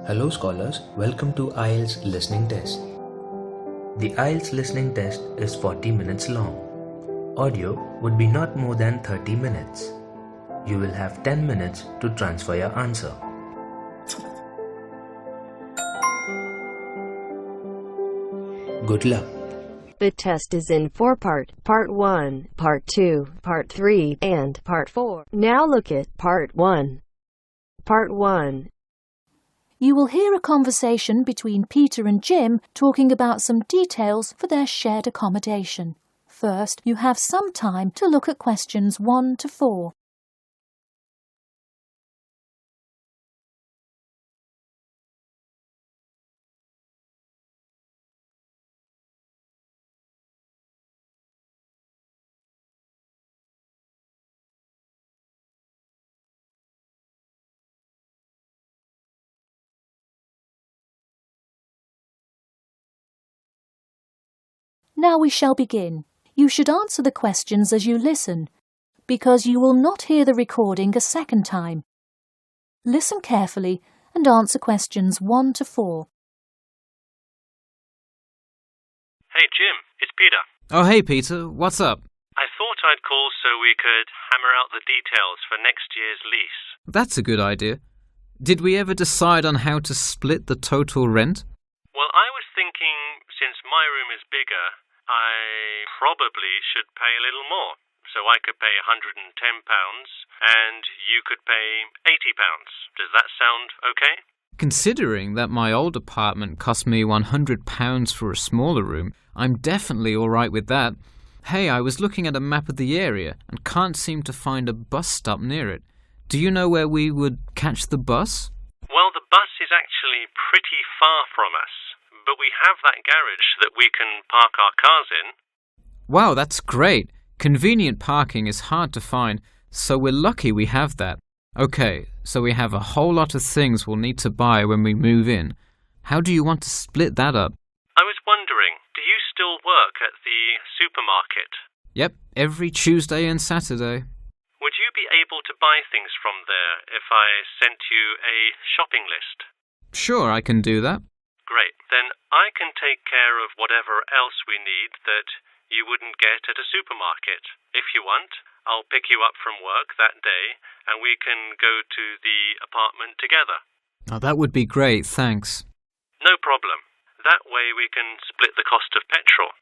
Hello scholars, welcome to IELTS Listening Test. The IELTS Listening Test is 40 minutes long. Audio would be not more than 30 minutes. You will have 10 minutes to transfer your answer. Good luck. The test is in 4 parts: Part 1, Part 2, Part 3, and Part 4. Now look at Part 1. Part 1. You will hear a conversation between Peter and Jim talking about some details for their shared accommodation. First, you have some time to look at questions 1 to 4. Now we shall begin. You should answer the questions as you listen, because you will not hear the recording a second time. Listen carefully and answer questions 1 to 4. Hey Jim, it's Peter. Oh, hey Peter, what's up? I thought I'd call so we could hammer out the details for next year's lease. That's a good idea. Did we ever decide on how to split the total rent? Well, I was thinking, since my room is bigger, I probably should pay a little more. So I could pay £110 and you could pay £80. Does that sound okay? Considering that my old apartment cost me £100 for a smaller room, I'm definitely all right with that. Hey, I was looking at a map of the area and can't seem to find a bus stop near it. Do you know where we would catch the bus? Well, the bus is actually pretty far from us, but we have that garage that we can park our cars in. Wow, that's great. Convenient parking is hard to find, so we're lucky we have that. Okay, so we have a whole lot of things we'll need to buy when we move in. How do you want to split that up? I was wondering, do you still work at the supermarket? Yep, every Tuesday and Saturday. Would you be able to buy things from there if I sent you a shopping list? Sure, I can do that. Great. Then I can take care of whatever else we need that you wouldn't get at a supermarket. If you want, I'll pick you up from work that day and we can go to the apartment together. Oh, that would be great, thanks. No problem. That way we can split the cost of petrol.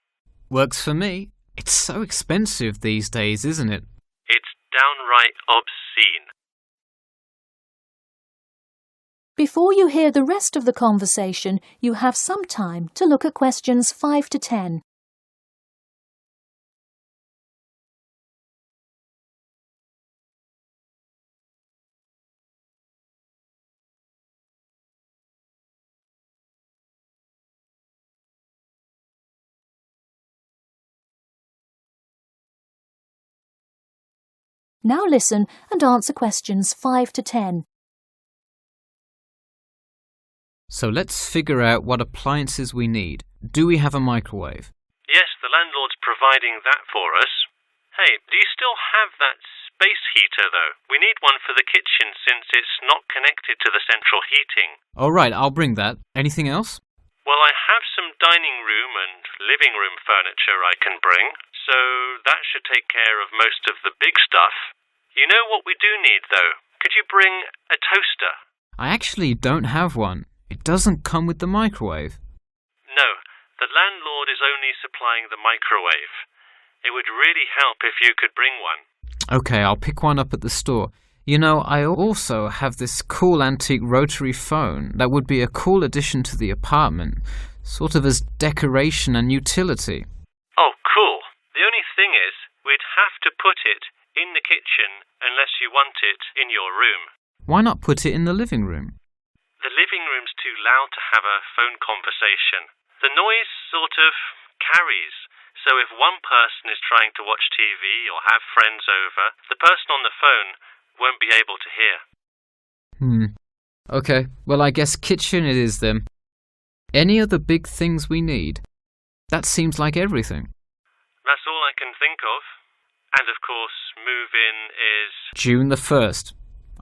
Works for me. It's so expensive these days, isn't it? It's downright obscene. Before you hear the rest of the conversation, you have some time to look at questions 5 to 10. Now listen and answer questions 5 to 10. So let's figure out what appliances we need. Do we have a microwave? Yes, the landlord's providing that for us. Hey, do you still have that space heater, though? We need one for the kitchen since it's not connected to the central heating. All right, I'll bring that. Anything else? Well, I have some dining room and living room furniture I can bring, so that should take care of most of the big stuff. You know what we do need, though? Could you bring a toaster? I actually don't have one. It doesn't come with the microwave. No, the landlord is only supplying the microwave. It would really help if you could bring one. Okay, I'll pick one up at the store. You know, I also have this cool antique rotary phone that would be a cool addition to the apartment, sort of as decoration and utility. Oh, cool. The only thing is, we'd have to put it in the kitchen unless you want it in your room. Why not put it in the living room? The living room's too loud to have a phone conversation. The noise sort of carries, so if one person is trying to watch TV or have friends over, the person on the phone won't be able to hear. Okay, well I guess kitchen it is then. Any other big things we need? That seems like everything. That's all I can think of. And of course, move-in is... June the 1st.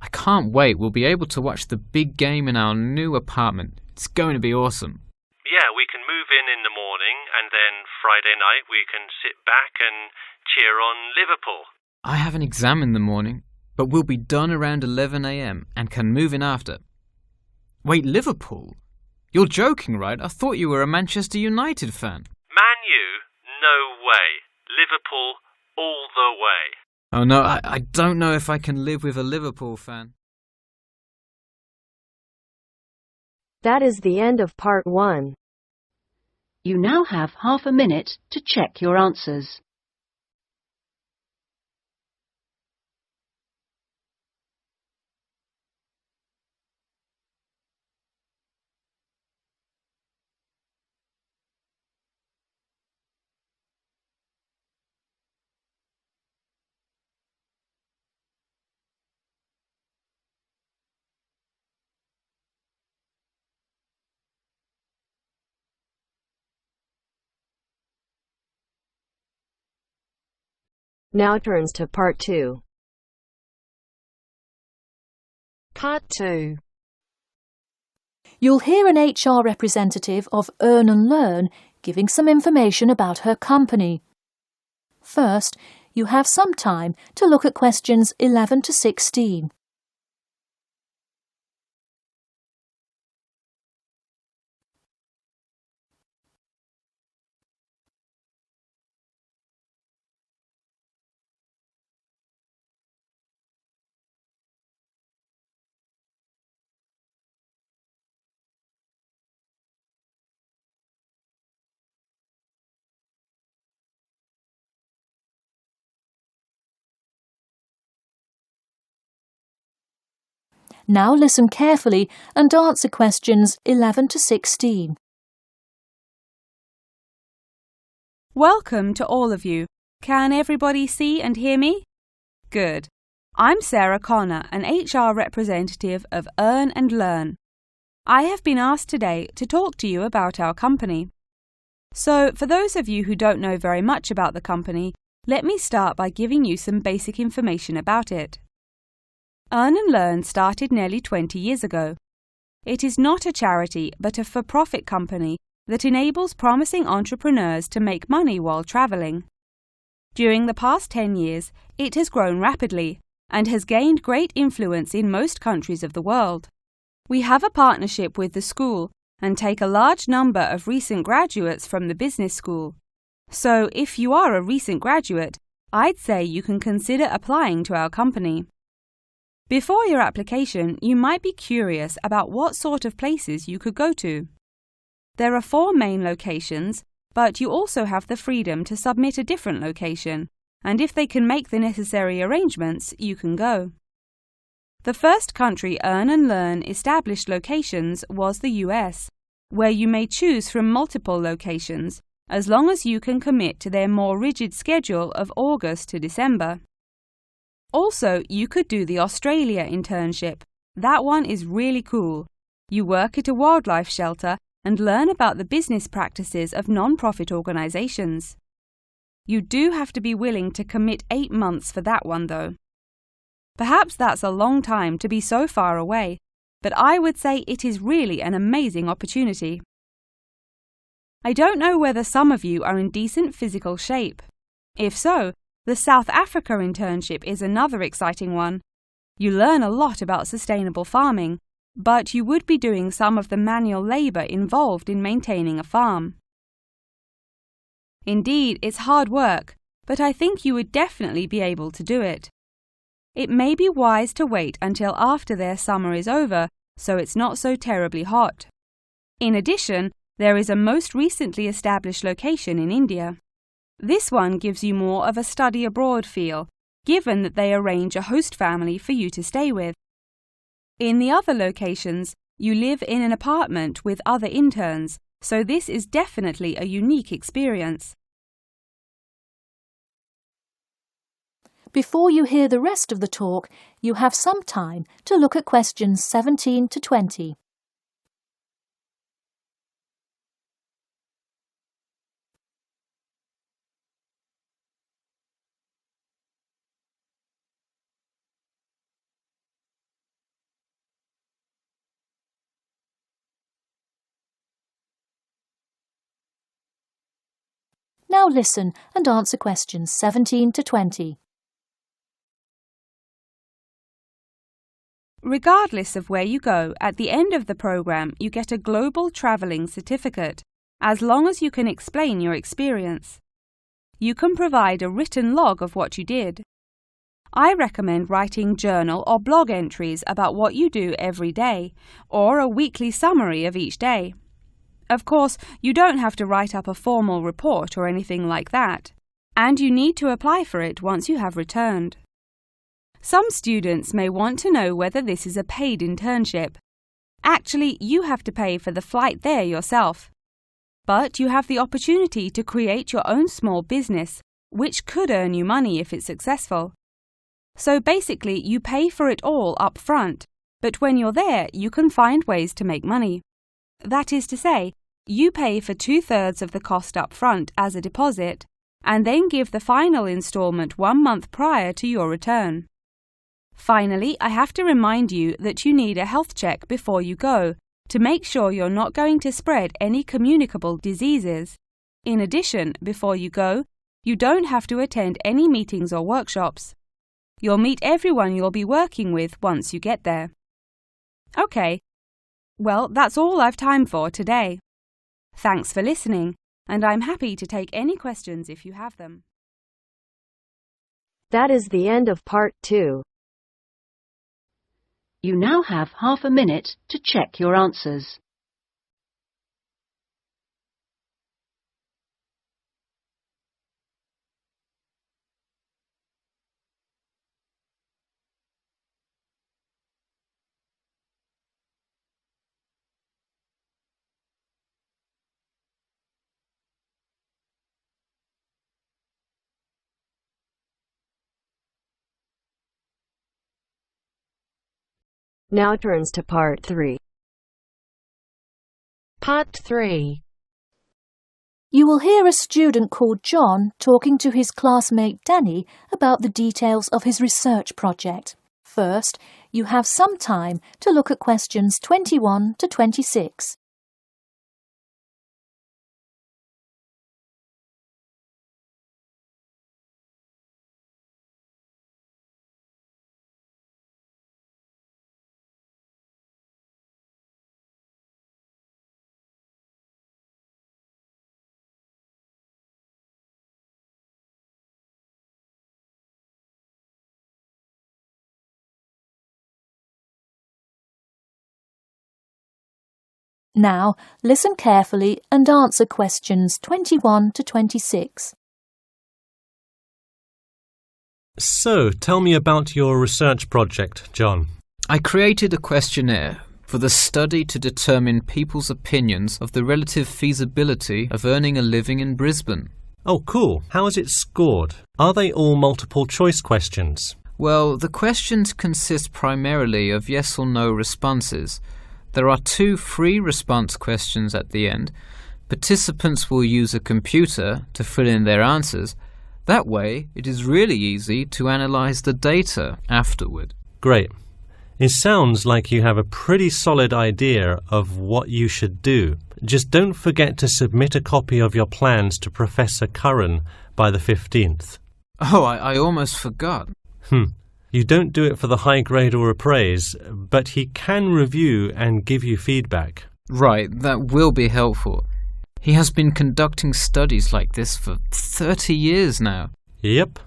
I can't wait. We'll be able to watch the big game in our new apartment. It's going to be awesome. Yeah, we can move in the morning, and then Friday night we can sit back and cheer on Liverpool. I have an exam in the morning, but we'll be done around 11 a.m. and can move in after. Wait, Liverpool? You're joking, right? I thought you were a Manchester United fan. Man U? No way. Liverpool all the way. Oh no, I don't know if I can live with a Liverpool fan. That is the end of part 1. You now have half a minute to check your answers. Now turns to part 2. Part 2. You'll hear an HR representative of Earn and Learn giving some information about her company. First, you have some time to look at questions 11 to 16. Now listen carefully and answer questions 11 to 16. Welcome to all of you. Can everybody see and hear me? Good. I'm Sarah Connor, an HR representative of Earn and Learn. I have been asked today to talk to you about our company. So, for those of you who don't know very much about the company, let me start by giving you some basic information about it. Earn and Learn started nearly 20 years ago. It is not a charity, but a for-profit company that enables promising entrepreneurs to make money while traveling. During the past 10 years, it has grown rapidly and has gained great influence in most countries of the world. We have a partnership with the school and take a large number of recent graduates from the business school. So, if you are a recent graduate, I'd say you can consider applying to our company. Before your application, you might be curious about what sort of places you could go to. There are 4 main locations, but you also have the freedom to submit a different location, and if they can make the necessary arrangements, you can go. The first country Earn and Learn established locations was the US, where you may choose from multiple locations, as long as you can commit to their more rigid schedule of August to December. Also, you could do the Australia internship. That one is really cool. You work at a wildlife shelter and learn about the business practices of non-profit organizations. You do have to be willing to commit 8 months for that one, though. Perhaps that's a long time to be so far away, but I would say it is really an amazing opportunity. I don't know whether some of you are in decent physical shape. If so, the South Africa internship is another exciting one. You learn a lot about sustainable farming, but you would be doing some of the manual labor involved in maintaining a farm. Indeed, it's hard work, but I think you would definitely be able to do it. It may be wise to wait until after their summer is over, so it's not so terribly hot. In addition, there is a most recently established location in India. This one gives you more of a study abroad feel, given that they arrange a host family for you to stay with. In the other locations, you live in an apartment with other interns, so this is definitely a unique experience. Before you hear the rest of the talk, you have some time to look at questions 17 to 20. Now listen and answer questions 17 to 20. Regardless of where you go, at the end of the program you get a global travelling certificate, as long as you can explain your experience. You can provide a written log of what you did. I recommend writing journal or blog entries about what you do every day, or a weekly summary of each day. Of course, you don't have to write up a formal report or anything like that, and you need to apply for it once you have returned. Some students may want to know whether this is a paid internship. Actually, you have to pay for the flight there yourself. But you have the opportunity to create your own small business, which could earn you money if it's successful. So basically, you pay for it all up front, but when you're there, you can find ways to make money. That is to say, you pay for 2/3 of the cost up front as a deposit, and then give the final installment 1 month prior to your return. Finally, I have to remind you that you need a health check before you go, to make sure you're not going to spread any communicable diseases. In addition, before you go, you don't have to attend any meetings or workshops. You'll meet everyone you'll be working with once you get there. Okay, well, that's all I've time for today. Thanks for listening, and I'm happy to take any questions if you have them. That is the end of part 2. You now have half a minute to check your answers. Now turns to part 3. Part 3. You will hear a student called John talking to his classmate Danny about the details of his research project. First, you have some time to look at questions 21 to 26. Now, listen carefully and answer questions 21 to 26. So, tell me about your research project, John. I created a questionnaire for the study to determine people's opinions of the relative feasibility of earning a living in Brisbane. Oh, cool. How is it scored? Are they all multiple choice questions? Well, the questions consist primarily of yes or no responses. There are 2 free response questions at the end. Participants will use a computer to fill in their answers. That way, it is really easy to analyze the data afterward. Great. It sounds like you have a pretty solid idea of what you should do. Just don't forget to submit a copy of your plans to Professor Curran by the 15th. Oh, I almost forgot. You don't do it for the high grade or a praise, but he can review and give you feedback. Right, that will be helpful. He has been conducting studies like this for 30 years now. Yep.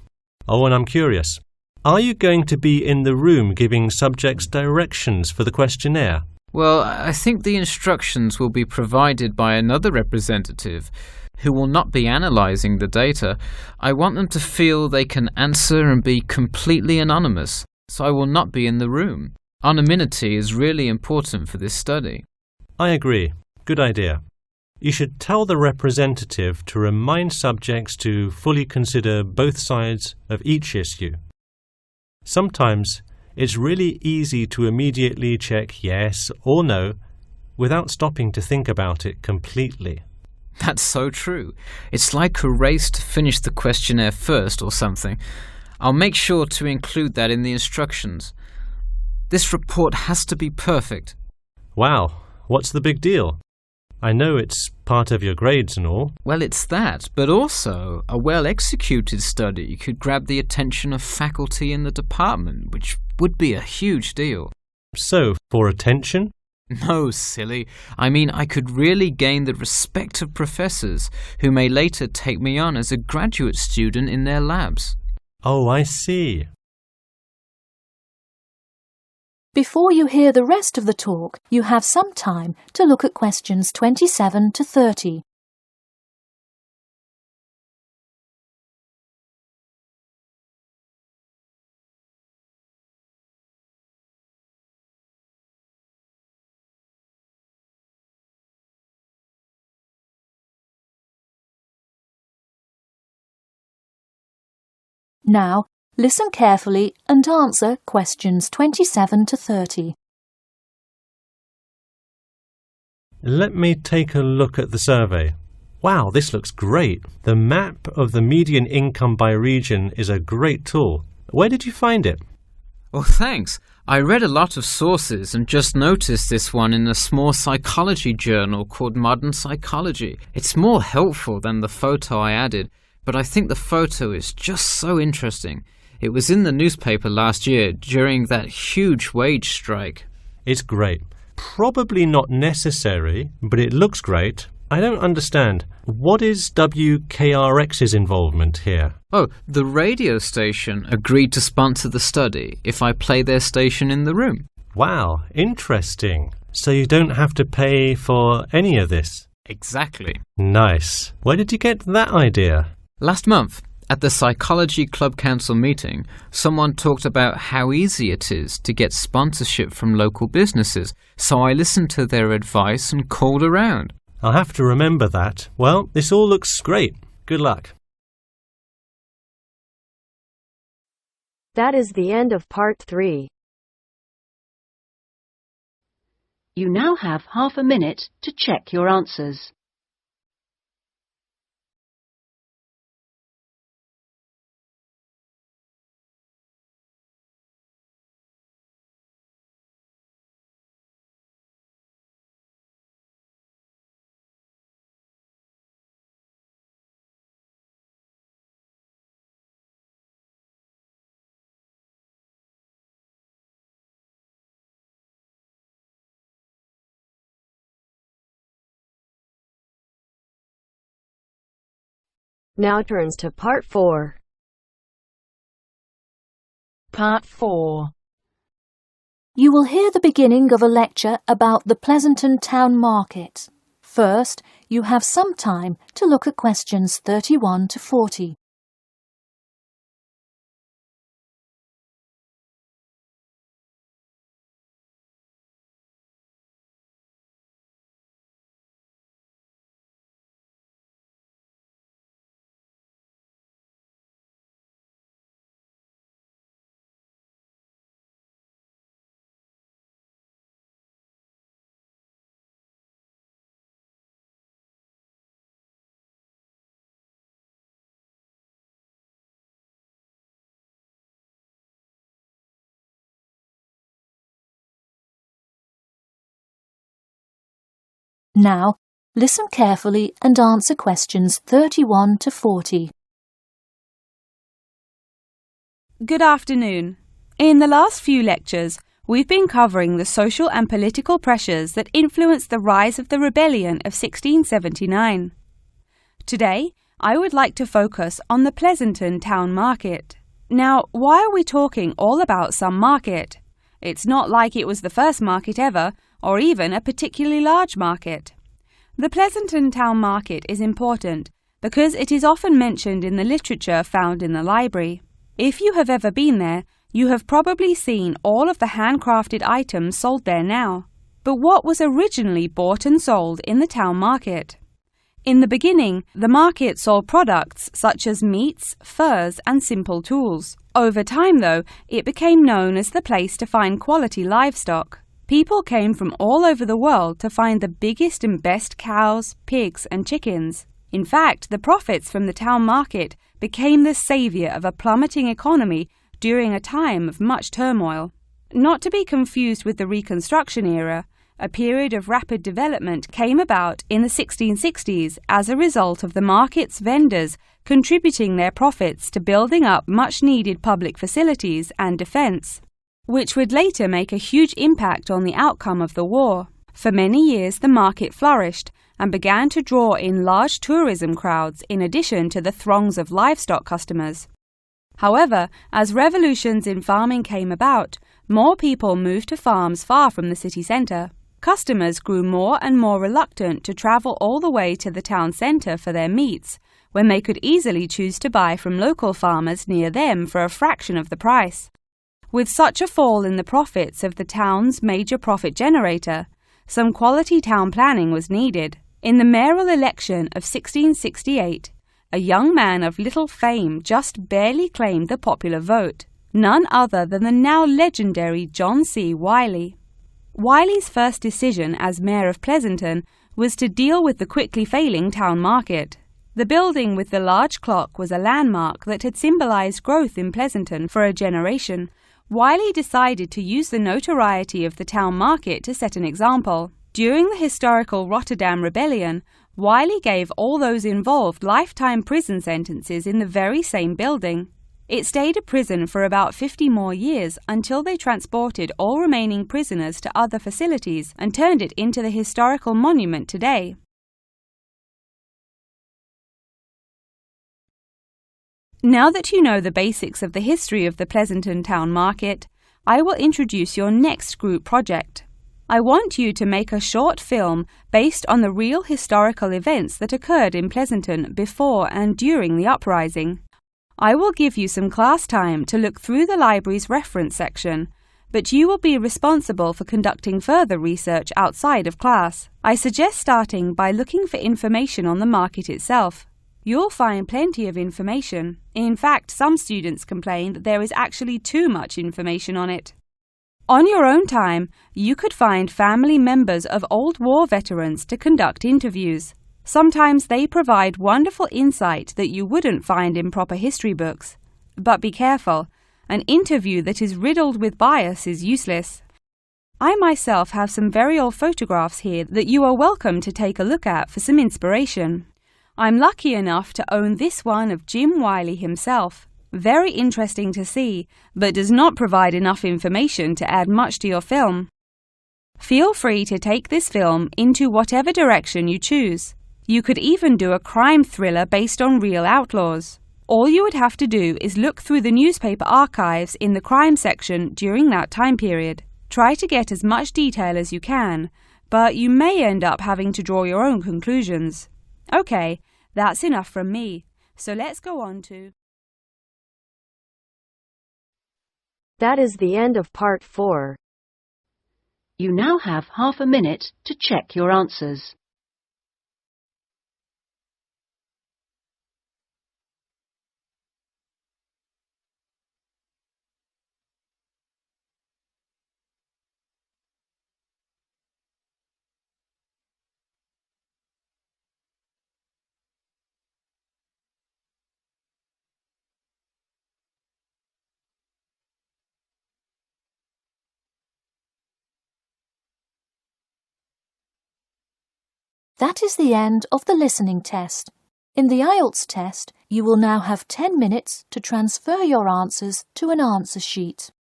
Oh, and I'm curious. Are you going to be in the room giving subjects directions for the questionnaire? Well, I think the instructions will be provided by another representative who will not be analysing the data. I want them to feel they can answer and be completely anonymous, so I will not be in the room. Anonymity is really important for this study. I agree. Good idea. You should tell the representative to remind subjects to fully consider both sides of each issue. Sometimes it's really easy to immediately check yes or no without stopping to think about it completely. That's so true. It's like a race to finish the questionnaire first or something. I'll make sure to include that in the instructions. This report has to be perfect. Wow, what's the big deal? I know it's part of your grades and all. Well, it's that, but also a well-executed study could grab the attention of faculty in the department, which would be a huge deal. So, for attention? No, silly. I mean, I could really gain the respect of professors who may later take me on as a graduate student in their labs. Oh, I see. Before you hear the rest of the talk, you have some time to look at questions 27 to 30. Now, listen carefully and answer questions 27 to 30. Let me take a look at the survey. Wow, this looks great. The map of the median income by region is a great tool. Where did you find it? Oh, thanks. I read a lot of sources and just noticed this one in a small psychology journal called Modern Psychology. It's more helpful than the photo I added, but I think the photo is just so interesting. It was in the newspaper last year during that huge wage strike. It's great. Probably not necessary, but it looks great. I don't understand. What is WKRX's involvement here? Oh, the radio station agreed to sponsor the study if I play their station in the room. Wow, interesting. So you don't have to pay for any of this? Exactly. Nice. Where did you get that idea? Last month, at the Psychology Club Council meeting, someone talked about how easy it is to get sponsorship from local businesses, so I listened to their advice and called around. I'll have to remember that. Well, this all looks great. Good luck. That is the end of part 3. You now have half a minute to check your answers. Now turns to part 4. Part 4. You will hear the beginning of a lecture about the Pleasanton Town Market. First, you have some time to look at questions 31 to 40. Now, listen carefully and answer questions 31 to 40. Good afternoon. In the last few lectures, we've been covering the social and political pressures that influenced the rise of the rebellion of 1679. Today, I would like to focus on the Pleasanton Town Market. Now, why are we talking all about some market? It's not like it was the first market ever, or even a particularly large market. The Pleasanton Town Market is important because it is often mentioned in the literature found in the library. If you have ever been there, you have probably seen all of the handcrafted items sold there now. But what was originally bought and sold in the town market? In the beginning, the market sold products such as meats, furs, and simple tools. Over time, though, it became known as the place to find quality livestock. People came from all over the world to find the biggest and best cows, pigs, and chickens. In fact, the profits from the town market became the savior of a plummeting economy during a time of much turmoil. Not to be confused with the Reconstruction era, a period of rapid development, came about in the 1660s as a result of the market's vendors contributing their profits to building up much-needed public facilities and defence, which would later make a huge impact on the outcome of the war. For many years the market flourished and began to draw in large tourism crowds in addition to the throngs of livestock customers. However, as revolutions in farming came about, more people moved to farms far from the city centre. Customers grew more and more reluctant to travel all the way to the town centre for their meats, when they could easily choose to buy from local farmers near them for a fraction of the price. With such a fall in the profits of the town's major profit generator, some quality town planning was needed. In the mayoral election of 1668, a young man of little fame just barely claimed the popular vote, none other than the now legendary John C. Wiley. Wiley's first decision as mayor of Pleasanton was to deal with the quickly failing town market. The building with the large clock was a landmark that had symbolized growth in Pleasanton for a generation. Wiley decided to use the notoriety of the town market to set an example. During the historical Rotterdam Rebellion, Wiley gave all those involved lifetime prison sentences in the very same building. It stayed a prison for about 50 more years until they transported all remaining prisoners to other facilities and turned it into the historical monument today. Now that you know the basics of the history of the Pleasanton town market, I will introduce your next group project. I want you to make a short film based on the real historical events that occurred in Pleasanton before and during the uprising. I will give you some class time to look through the library's reference section, but you will be responsible for conducting further research outside of class. I suggest starting by looking for information on the market itself. You'll find plenty of information. In fact, some students complain that there is actually too much information on it. On your own time, you could find family members of old war veterans to conduct interviews. Sometimes they provide wonderful insight that you wouldn't find in proper history books. But be careful, an interview that is riddled with bias is useless. I myself have some very old photographs here that you are welcome to take a look at for some inspiration. I'm lucky enough to own this one of Jim Wiley himself. Very interesting to see, but does not provide enough information to add much to your film. Feel free to take this film into whatever direction you choose. You could even do a crime thriller based on real outlaws. All you would have to do is look through the newspaper archives in the crime section during that time period. Try to get as much detail as you can, but you may end up having to draw your own conclusions. Okay, that's enough from me, so let's go on to... That is the end of part 4. You now have half a minute to check your answers. That is the end of the listening test. In the IELTS test, you will now have 10 minutes to transfer your answers to an answer sheet.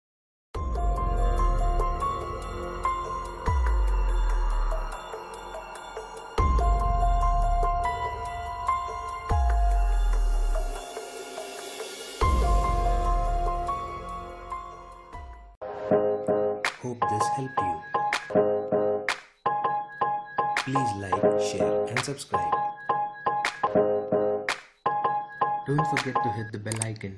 Hope this helped you. Please like, share and subscribe. Don't forget to hit the bell icon.